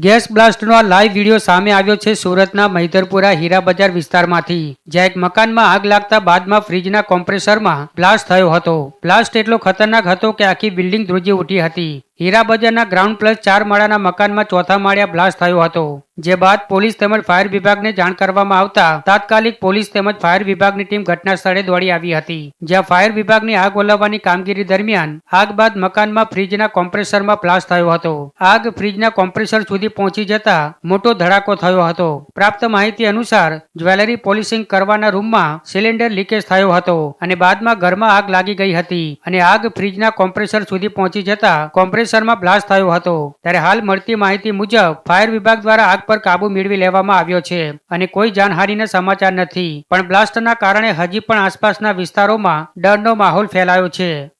Gas બ્લાસ્ટનો આ live video સામે આવ્યો છે સુરતના મહિધરપુરા હીરા બજાર વિસ્તારમાંથી, જ્યાં એક મકાનમાં આગ લાગતા બાદમાં ફ્રીજના કોમ્પ્રેસરમાં બ્લાસ્ટ થયો હતો. બ્લાસ્ટ એટલો ખતરનાક હતો કે આખી બિલ્ડિંગ ધ્રુજી ઉઠી હતી. હીરા બજારના ગ્રાઉન્ડ પ્લસ 4 માળાના મકાનમાં ચોથા માળે બ્લાસ્ટ થયો હતો. જે બાદ પોલીસ તેમજ ફાયર વિભાગને જાણ કરવામાં આવતા તાત્કાલિક પોલીસ તેમજ ફાયર વિભાગની ટીમ ઘટના સ્થળે દોડી આવી હતી. જ્યાં ફાયર વિભાગની આગ ઓલવવાની કામગીરી દરમિયાન આગ બાદ મકાનમાં ફ્રીજના કોમ્પ્રેસરમાં બ્લાસ્ટ થયો હતો. આગ ફ્રીજના કોમ્પ્રેસર સુધી પહોંચી જતા મોટો ધડાકો થયો હતો. પ્રાપ્ત માહિતી અનુસાર જ્વેલરી પોલિશિંગ કરવાના રૂમમાં સિલિન્ડર લીકેજ થયો હતો અને બાદમાં ઘરમાં આગ લાગી ગઈ હતી અને આગ ફ્રીજના કોમ્પ્રેસર સુધી પહોંચી જતા કોમ્પ્રેસરમાં બ્લાસ્ટ થયો હતો. ત્યારે હાલ મળતી માહિતી મુજબ ફાયર વિભાગ દ્વારા આગ પર કાબુ મેળવી લેવામાં આવ્યો છે અને કોઈ જાનહાનિના સમાચાર નથી. પણ બ્લાસ્ટના કારણે હજી પણ આસપાસના વિસ્તારોમાં ડરનો માહોલ ફેલાયો છે.